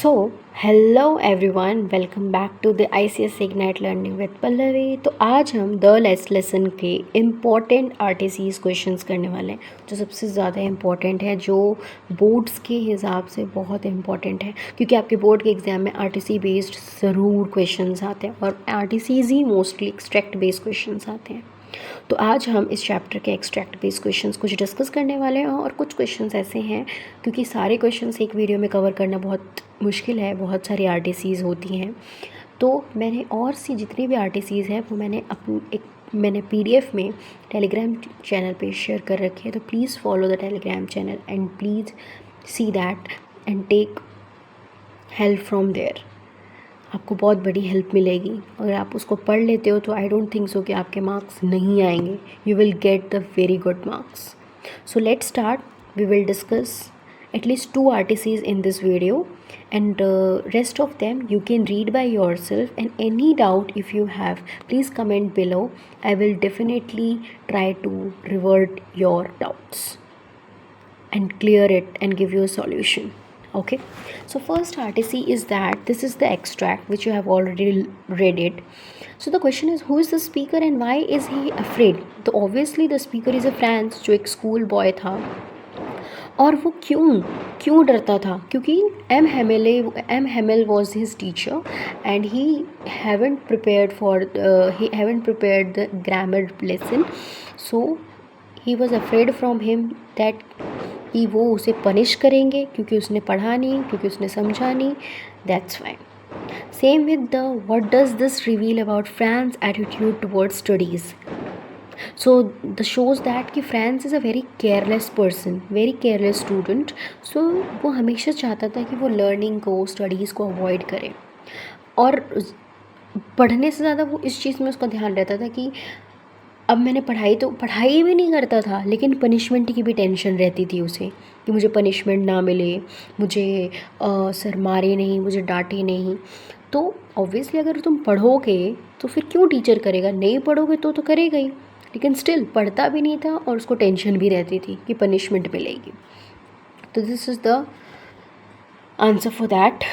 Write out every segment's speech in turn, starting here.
So hello everyone, welcome back to the ICS ignite learning with Pallavi. तो आज हम the lesson के important RTCs questions करने वाले हैं, जो सबसे ज़्यादा इम्पॉर्टेंट है, जो बोर्ड्स के हिसाब से बहुत इम्पॉर्टेंट है, क्योंकि आपके बोर्ड के एग्ज़ाम में RTC बेस्ड ज़रूर क्वेश्चंस आते हैं और RTCs ही मोस्टली एक्सट्रैक्ट बेस्ड क्वेश्चंस आते हैं। तो आज हम इस चैप्टर के एक्सट्रैक्ट बेस्ड क्वेश्चंस कुछ डिस्कस करने वाले हैं और कुछ क्वेश्चंस ऐसे हैं, क्योंकि सारे क्वेश्चंस एक वीडियो में कवर करना बहुत मुश्किल है, बहुत सारी RTCs होती हैं। तो मैंने और सी जितनी भी RTCs हैं वो मैंने PDF में टेलीग्राम चैनल पे शेयर कर रखी है। तो please follow the Telegram channel and please see that and take help from there. आपको बहुत बड़ी हेल्प मिलेगी। अगर आप उसको पढ़ लेते हो तो आई डोंट थिंक सो कि आपके मार्क्स नहीं आएंगे, you will get the very good marks. So let's start. We will discuss at least 2 RTCs in this video, and rest of them you can read by yourself, and any doubt if you have, please comment below. I will definitely try to revert your doubts and clear it and give you a solution. Okay, so first RTC is that this is the extract which you have already read it. So the question is, who is the speaker and why is he afraid? So obviously the speaker is a France, जो एक school boy था, और वो क्यों डरता था? क्योंकि M Hamel was his teacher and he haven't prepared the grammar lesson, so he was afraid from him that कि वो उसे पनिश करेंगे क्योंकि उसने पढ़ा नहीं, क्योंकि उसने समझा नहीं। That's why. Same with the what does this reveal about Franz attitude towards studies? So the shows that कि Franz is a very careless person, very careless student. So वो हमेशा चाहता था कि वो लर्निंग को, स्टडीज़ को अवॉइड करे, और पढ़ने से ज़्यादा वो इस चीज़ में उसका ध्यान रहता था कि अब मैंने पढ़ाई भी नहीं करता था, लेकिन पनिशमेंट की भी टेंशन रहती थी उसे कि मुझे पनिशमेंट ना मिले, मुझे सर मारे नहीं, मुझे डांटे नहीं। तो ऑब्वियसली अगर तुम पढ़ोगे तो फिर क्यों टीचर करेगा? नहीं पढ़ोगे तो करेगा ही, लेकिन स्टिल पढ़ता भी नहीं था और उसको टेंशन भी रहती थी कि पनिशमेंट मिलेगी। तो this is the answer for that.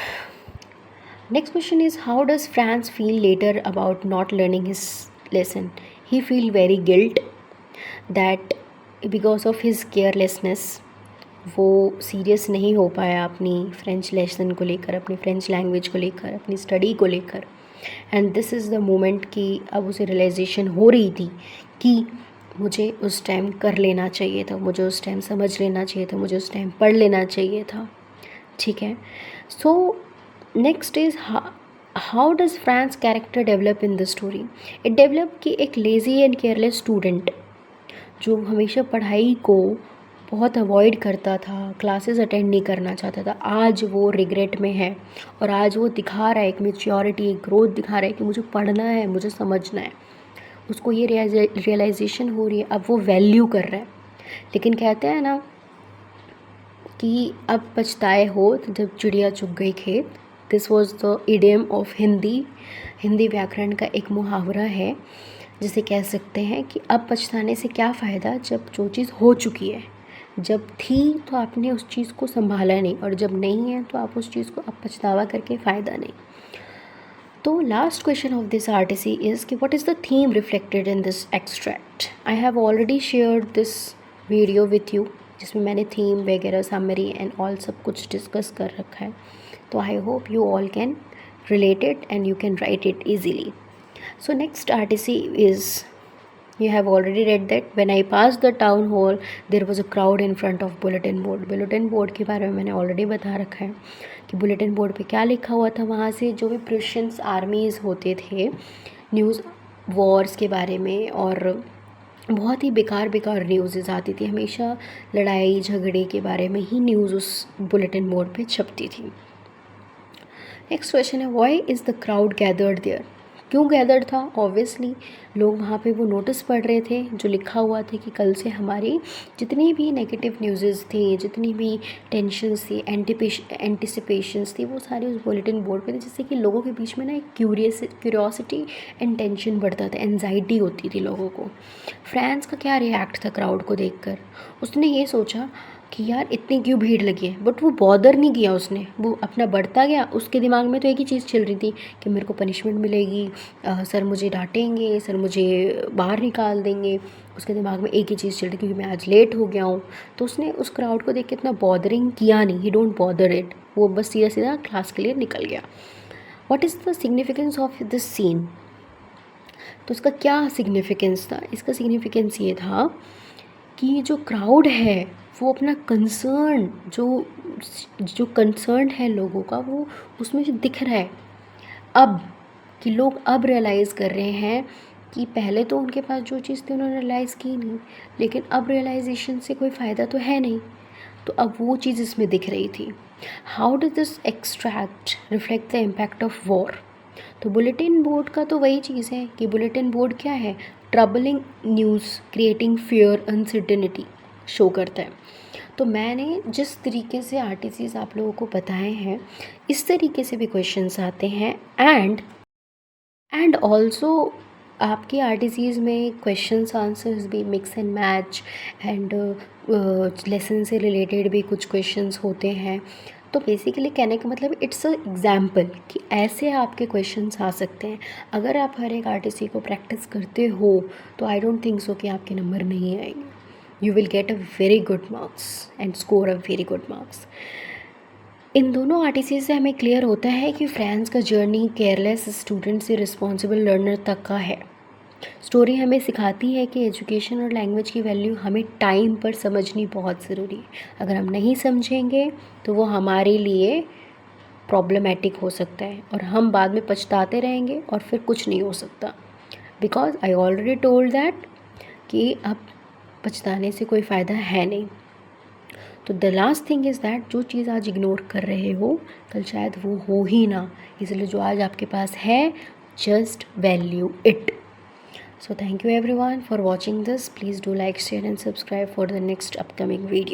Next question is, how does Franz feel later about not learning his lesson? He feel very guilt that because of his carelessness वो सीरियस नहीं हो पाया अपनी फ्रेंच लेसन को लेकर, अपनी French language को लेकर, अपनी स्टडी को लेकर। And this is the moment कि अब उसे रियलाइजेशन हो रही थी कि मुझे उस टाइम कर लेना चाहिए था, मुझे उस टाइम समझ लेना चाहिए था, मुझे उस टाइम पढ़ लेना चाहिए था। ठीक है। So next is, how does France character develop in the story? It develop कि एक लेज़ी एंड केयरलेस स्टूडेंट जो हमेशा पढ़ाई को बहुत अवॉइड करता था, क्लासेस अटेंड नहीं करना चाहता था, आज वो रिग्रेट में है और आज वो दिखा रहा है एक मैच्योरिटी, एक ग्रोथ दिखा रहा है कि मुझे पढ़ना है, मुझे समझना है। उसको ये रियलाइजेशन हो रही है, अब वो वैल्यू कर रहा है। लेकिन कहते हैं ना कि अब पछताए हो तो जब चिड़िया चुग गई खेत। This was the idiom of Hindi व्याकरण का एक मुहावरा है, जिसे कह सकते हैं कि अब पछताने से क्या फ़ायदा जब जो चीज़ हो चुकी है। जब थी तो आपने उस चीज़ को संभाला नहीं, और जब नहीं है तो आप उस चीज़ को अब पछतावा करके फ़ायदा नहीं। तो last question of this RTC is कि what is the theme reflected in this extract? I have already shared this video with you, जिसमें मैंने थीम वगैरह, समरी एंड ऑल सब कुछ डिस्कस कर रखा है। तो I hope you all can relate it and you can write it easily. So next RTC is, you have already read that when I passed the town hall there was a crowd in front of bulletin board. bulletin board के बारे में मैंने already बता रखा है कि bulletin board पे क्या लिखा हुआ था। वहाँ से जो भी प्रूशियंस आर्मीज़ होते थे, न्यूज़ वॉर्स के बारे में, और बहुत ही बेकार न्यूज़ आती थी, हमेशा लड़ाई झगड़े के बारे में ही न्यूज़ उस बुलेटिन बोर्ड पे छपती थी। नेक्स्ट क्वेश्चन है, why is the crowd gathered there? क्यों गैदर्ड था? ऑब्वियसली लोग वहाँ पे वो नोटिस पढ़ रहे थे जो लिखा हुआ था कि कल से हमारी जितनी भी नेगेटिव न्यूज़ थी, जितनी भी टेंशन्स थी, एंटिसिपेशंस थी, वो सारी उस बुलेटिन बोर्ड पे थे, जिससे कि लोगों के बीच में ना एक क्यूरियोसिटी एंड टेंशन बढ़ता था, एनजाइटी होती थी लोगों को। फ्रांस का क्या रिएक्ट था क्राउड को देखकर? उसने ये सोचा कि यार इतनी क्यों भीड़ लगी है, बट वो बॉदर नहीं किया उसने, वो अपना बढ़ता गया। उसके दिमाग में तो एक ही चीज़ चल रही थी कि मेरे को पनिशमेंट मिलेगी, सर मुझे डांटेंगे, सर मुझे बाहर निकाल देंगे। उसके दिमाग में एक ही चीज़ चल रही क्योंकि मैं आज लेट हो गया हूँ। तो उसने उस क्राउड को देख के इतना बॉदरिंग किया नहीं, ही डोंट बॉदर इट, वो बस सीधा सीधा क्लास के लिए निकल गया। What is the significance of this scene? तो इसका क्या सिग्निफिकेंस था? इसका सिग्निफिकेंस ये था कि जो क्राउड है वो अपना कंसर्न, जो जो कंसर्न है लोगों का, वो उसमें जो दिख रहा है अब, कि लोग अब रियलाइज़ कर रहे हैं कि पहले तो उनके पास जो चीज़ थी उन्होंने रियलाइज़ की नहीं, लेकिन अब रियलाइजेशन से कोई फ़ायदा तो है नहीं। तो अब वो चीज़ इसमें दिख रही थी। How does this extract reflect the impact of war? तो बुलेटिन बोर्ड का तो वही चीज़ है कि बुलेटिन बोर्ड क्या है? Troubling news creating fear uncertainty show करता है। तो मैंने जिस तरीके से आरटीसीज आप लोगों को बताए हैं, इस तरीके से भी क्वेश्चंस आते हैं। एंड ऑल्सो आपके आरटीसीज में क्वेश्चंस आंसर्स भी mix and match and lesson से रिलेटेड भी कुछ क्वेश्चंस होते हैं। तो बेसिकली कहने का मतलब इट्स अ एग्जाम्पल कि ऐसे आपके क्वेश्चंस आ सकते हैं। अगर आप हर एक आरटीसी को प्रैक्टिस करते हो तो आई डोंट थिंक सो कि आपके नंबर नहीं आएंगे। You will get a very good marks and score a very good marks. इन दोनों आरटीसी से हमें क्लियर होता है कि फ्रांस का जर्नी केयरलेस स्टूडेंट से रिस्पॉन्सिबल लर्नर तक का है। स्टोरी हमें सिखाती है कि एजुकेशन और लैंग्वेज की वैल्यू हमें टाइम पर समझनी बहुत ज़रूरी है। अगर हम नहीं समझेंगे तो वो हमारे लिए प्रॉब्लमेटिक हो सकता है और हम बाद में पछताते रहेंगे और फिर कुछ नहीं हो सकता। Because I already told that कि अब पछताने से कोई फ़ायदा है नहीं। तो the last thing is that जो चीज़ आज इग्नोर कर रहे हो कल शायद वो हो ही ना, इसलिए जो आज आपके पास है just value it. So thank you everyone for watching this. Please do like, share and subscribe for the next upcoming video.